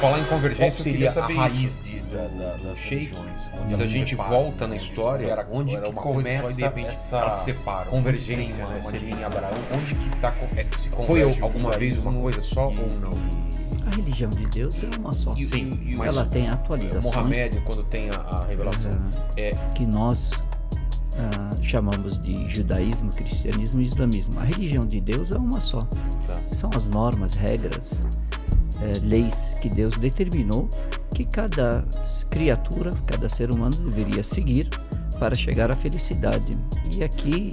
falar em Qual convergência, eu queria seria a saber raiz isso. das Sheik, religiões? se a gente volta na história, onde que começa essa convergência, né? Seria em Abraão, onde que se converge alguma vez uma coisa só ou não? A religião de Deus é uma só. Sim, mas ela tem atualizações. Mohamed, quando tem a revelação, que nós chamamos de judaísmo, cristianismo e islamismo. A religião de Deus é uma só. Tá. São as normas, regras, leis que Deus determinou que cada criatura, cada ser humano deveria seguir para chegar à felicidade. E aqui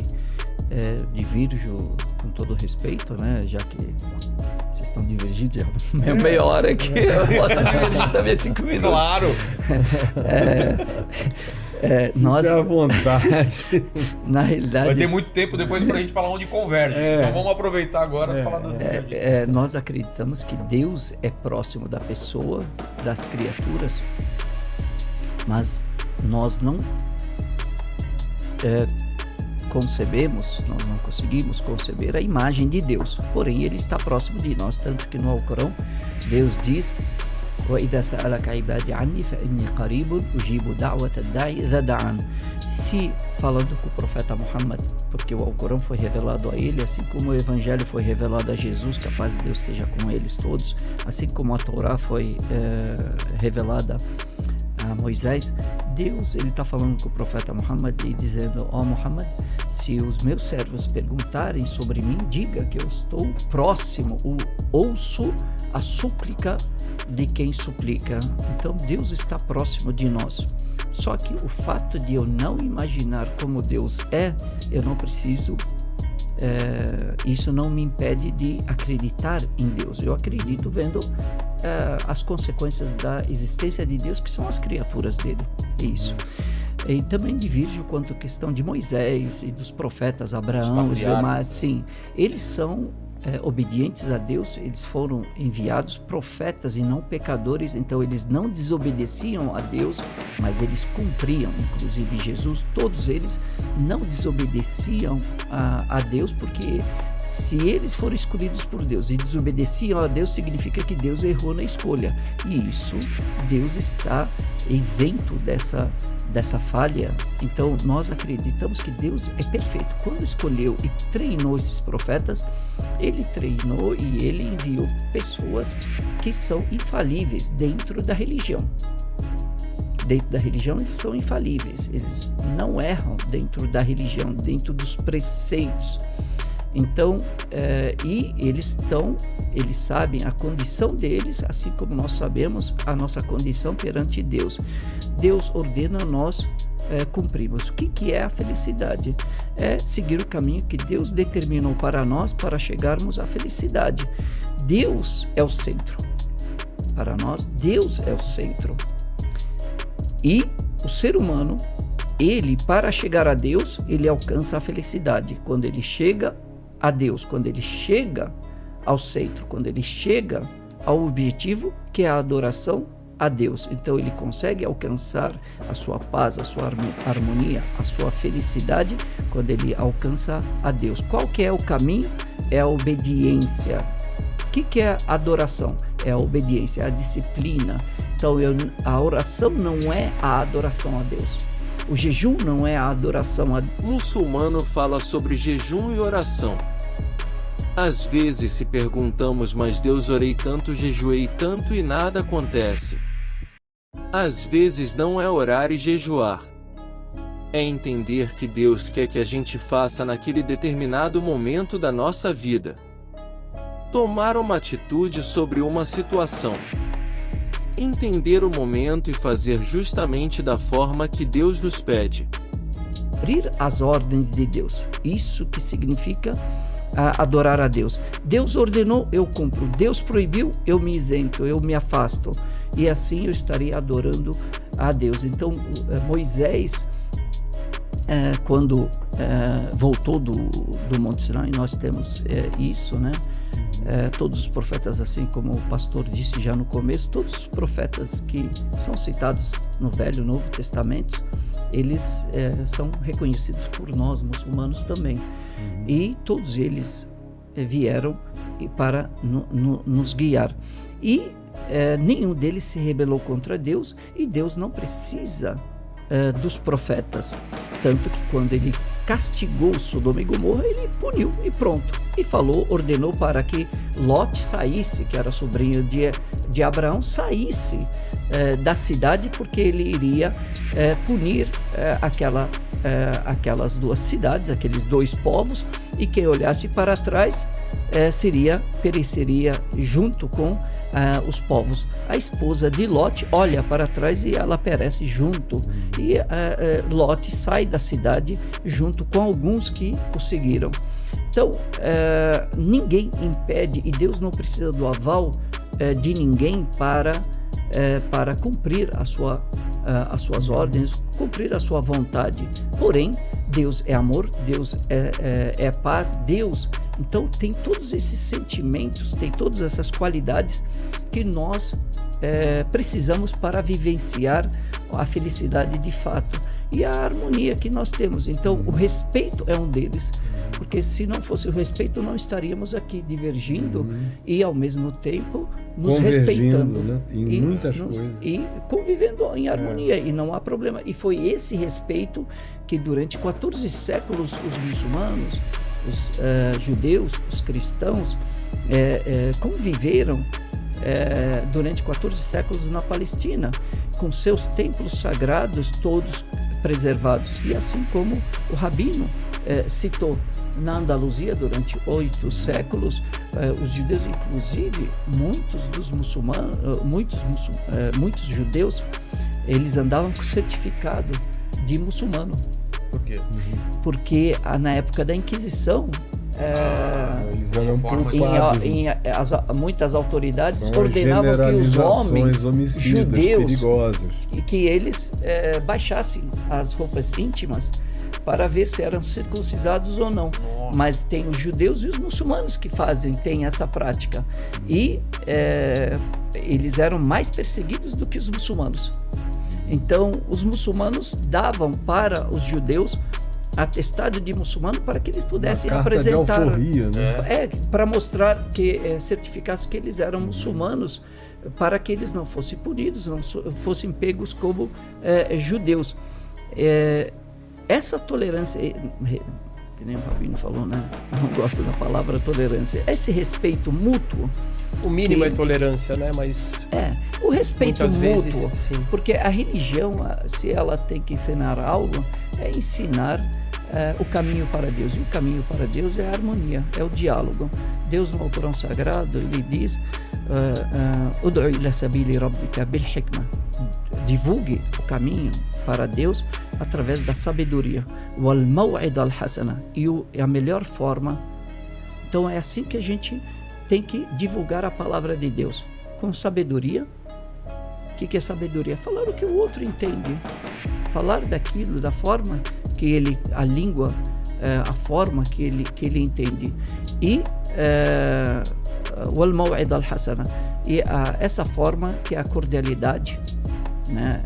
divirjo com todo respeito, né, já que vocês estão divergindo já meia hora aqui, eu posso divergir também 5 minutos. Claro! Nós, Fique à vontade. na realidade, vai ter muito tempo depois pra gente falar onde converge. Então vamos aproveitar agora para falar das divergências. nós acreditamos que Deus é próximo da pessoa, das criaturas, mas nós não concebemos, nós não conseguimos conceber a imagem de Deus, porém Ele está próximo de nós, tanto que no Alcorão Deus diz: وَإِذَا سَأَلَكَ عِبَادِي عَنِّي فَإِنِّي قَرِيبٌ أُجِيبُ دَعْوَةَ الدَّاعِ إِذَا دَعَانِ. Se falando com o profeta Muhammad, porque o Alcorão foi revelado a ele, assim como o Evangelho foi revelado a Jesus, que a paz de Deus esteja com eles todos, assim como a Torá foi revelada a Moisés, Deus ele está falando com o profeta Muhammad e dizendo: ó Muhammad, se os meus servos perguntarem sobre mim, diga que eu estou próximo, ouço a súplica de quem suplica. Então Deus está próximo de nós. Só que o fato de eu não imaginar como Deus é, eu não preciso, isso não me impede de acreditar em Deus. Eu acredito vendo as consequências da existência de Deus, que são as criaturas dele. É isso. E também divirjo quanto à questão de Moisés e dos profetas Abraão, os demais. Sim, eles são obedientes a Deus, eles foram enviados profetas e não pecadores, então eles não desobedeciam a Deus, mas eles cumpriam. Inclusive Jesus, todos eles não desobedeciam a Deus, porque se eles foram escolhidos por Deus e desobedeciam a Deus, significa que Deus errou na escolha, e isso Deus está isento dessa falha. Então nós acreditamos que Deus é perfeito. Quando escolheu e treinou esses profetas, ele treinou e ele enviou pessoas que são infalíveis dentro da religião. Dentro da religião eles são infalíveis, eles não erram dentro da religião, dentro dos preceitos. Então, e eles sabem a condição deles, assim como nós sabemos a nossa condição perante Deus. Deus ordena, nós cumprimos. O que é a felicidade? É seguir o caminho que Deus determinou para nós para chegarmos à felicidade. Deus é o centro. Para nós, Deus é o centro. E o ser humano, ele, para chegar a Deus, ele alcança a felicidade. Quando ele chega a Deus, quando ele chega ao centro, quando ele chega ao objetivo, que é a adoração a Deus. Então ele consegue alcançar a sua paz, a sua harmonia, a sua felicidade quando ele alcança a Deus. Qual que é o caminho? É a obediência. O que é a adoração? É a obediência, é a disciplina. Então a oração não é a adoração a Deus. O jejum não é a adoração a Deus. O muçulmano fala sobre jejum e oração. Às vezes se perguntamos, mas Deus, orei tanto, jejuei tanto e nada acontece. Às vezes não é orar e jejuar. É entender que Deus quer que a gente faça naquele determinado momento da nossa vida. Tomar uma atitude sobre uma situação. Entender o momento e fazer justamente da forma que Deus nos pede. Cumprir as ordens de Deus. Isso que significa adorar a Deus. Deus ordenou, eu cumpro. Deus proibiu, eu me isento, eu me afasto. E assim eu estarei adorando a Deus. Então, Moisés, quando voltou do Monte Sinai, nós temos isso, né? Todos os profetas, assim como o pastor disse já no começo, todos os profetas que são citados no Velho e Novo Testamento, eles são reconhecidos por nós, muçulmanos também. E todos eles vieram para nos guiar. E nenhum deles se rebelou contra Deus, e Deus não precisa dos profetas. Tanto que quando ele castigou Sodoma e Gomorra, ele puniu e pronto. E ordenou para que Lot saísse, que era sobrinho de Abraão, saísse da cidade, porque ele iria punir aquelas duas cidades, aqueles dois povos, e quem olhasse para trás pereceria junto com os povos. A esposa de Lot olha para trás e ela perece junto, e Lot sai da cidade junto com alguns que o seguiram. Então, ninguém impede, e Deus não precisa do aval de ninguém para cumprir as suas ordens, cumprir a sua vontade. Porém, Deus é amor, Deus é paz, Deus, então, tem todos esses sentimentos, tem todas essas qualidades que nós precisamos para vivenciar a felicidade de fato e a harmonia que nós temos. Então, o respeito é um deles, porque se não fosse o respeito, não estaríamos aqui divergindo e, ao mesmo tempo, nos respeitando, né? Em muitas coisas. E convivendo em harmonia, e não há problema. E foi esse respeito que, durante 14 séculos, os muçulmanos, os judeus, os cristãos conviveram durante 14 séculos na Palestina, com seus templos sagrados todos preservados. E assim como o Rabino citou, na Andaluzia, durante 8 séculos, os judeus, inclusive muitos dos muçulmanos, muitos judeus, eles andavam com certificado de muçulmano. Por quê? Porque na época da Inquisição, eles eram poupados. Muitas autoridades ordenavam que os homens judeus que eles baixassem as roupas íntimas para ver se eram circuncisados ou não. Nossa. Mas tem os judeus e os muçulmanos que têm essa prática. E eles eram mais perseguidos do que os muçulmanos. Então, os muçulmanos davam para os judeus atestado de muçulmano para que eles pudessem apresentar, de alforria, né? Para mostrar certificasse que eles eram muçulmanos, para que eles não fossem punidos, não fossem pegos como judeus. Essa tolerância, que nem o Rabino falou, né? Não gosto da palavra tolerância. Esse respeito mútuo. O mínimo é tolerância, né? Mas o respeito mútuo, vezes, sim. Porque a religião, se ela tem que ensinar algo, é ensinar o caminho para Deus. E o caminho para Deus é a harmonia, é o diálogo. Deus, no Alcorão Sagrado, ele diz: Ud'u ila sabili rabbika bil hikmah. Divulgue o caminho para Deus através da sabedoria. Wal maw'ida al hasana. E a melhor forma. Então é assim que a gente tem que divulgar a palavra de Deus, com sabedoria. O que é sabedoria? Falar o que o outro entende, falar daquilo, da forma que a língua, a forma que ele entende. E wal maw'ida al hasana. E essa forma, que é a cordialidade, né?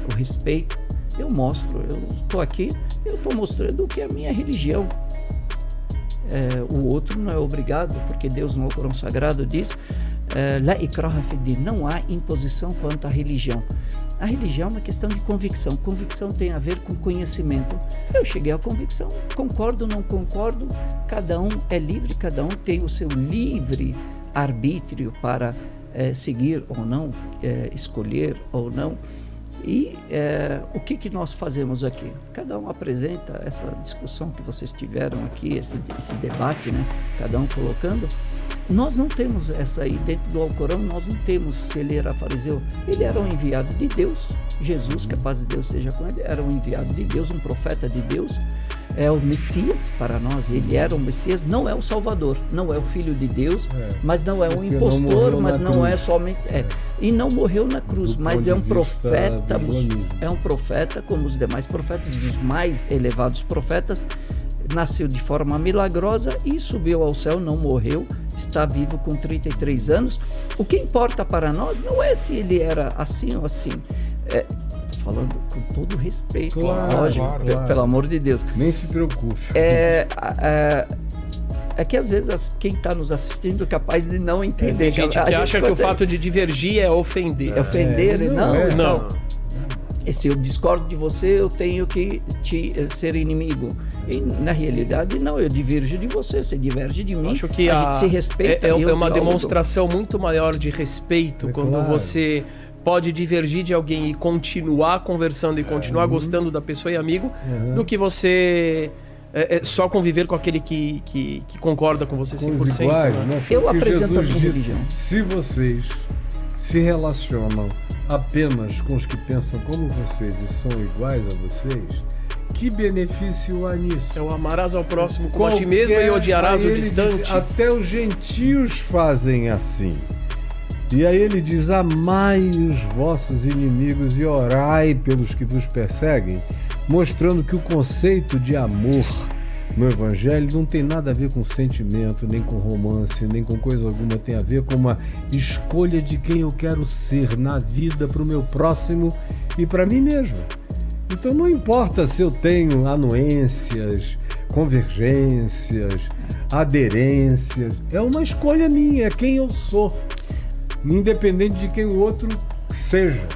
O respeito. Eu estou aqui, eu estou mostrando o que é a minha religião. O outro não é obrigado, porque Deus, no Alcorão Sagrado, diz: La ikraha fi din, não há imposição quanto à religião. A religião é uma questão de convicção. Convicção tem a ver com conhecimento. Eu cheguei à convicção, concordo, não concordo, cada um é livre, cada um tem o seu livre arbítrio para seguir ou não, escolher ou não. E o que nós fazemos aqui? Cada um apresenta essa discussão que vocês tiveram aqui, esse debate, né? Cada um colocando. Nós não temos essa aí dentro do Alcorão, nós não temos se ele era fariseu. Ele era um enviado de Deus. Jesus, que a paz de Deus seja com ele, era um enviado de Deus, um profeta de Deus. É o Messias para nós, ele era o Messias, não é o Salvador, não é o Filho de Deus, mas não é um impostor, mas não é somente... E não morreu na cruz, mas é um profeta, como os demais profetas, dos mais elevados profetas, nasceu de forma milagrosa e subiu ao céu, não morreu, está vivo com 33 anos. O que importa para nós não é se ele era assim ou assim, falando com todo respeito, lógico, claro. Pelo amor de Deus. Nem se preocupe. É que às vezes quem está nos assistindo é capaz de não entender. Tem gente que acha que o fato de divergir é ofender. É ofender, não. Não. E se eu discordo de você, eu tenho que ser inimigo. E na realidade, não, eu diverjo de você, você diverge de mim. Acho que a gente se respeita. É uma demonstração muito maior de respeito quando você pode divergir de alguém e continuar conversando e continuar gostando da pessoa e amigo, do que você só conviver com aquele que concorda com você 100%. Os iguais, né? Eu apresento Jesus a minha disse, religião. se vocês se relacionam apenas com os que pensam como vocês e são iguais a vocês, que benefício há nisso? Amarás ao próximo como a ti mesmo e odiarás o distante. Diz, até os gentios fazem assim. E aí ele diz, amai os vossos inimigos e orai pelos que vos perseguem, mostrando que o conceito de amor no Evangelho não tem nada a ver com sentimento, nem com romance, nem com coisa alguma. Tem a ver com uma escolha de quem eu quero ser na vida para o meu próximo e para mim mesmo. Então não importa se eu tenho anuências, convergências, aderências, é uma escolha minha, é quem eu sou, independente de quem o outro seja.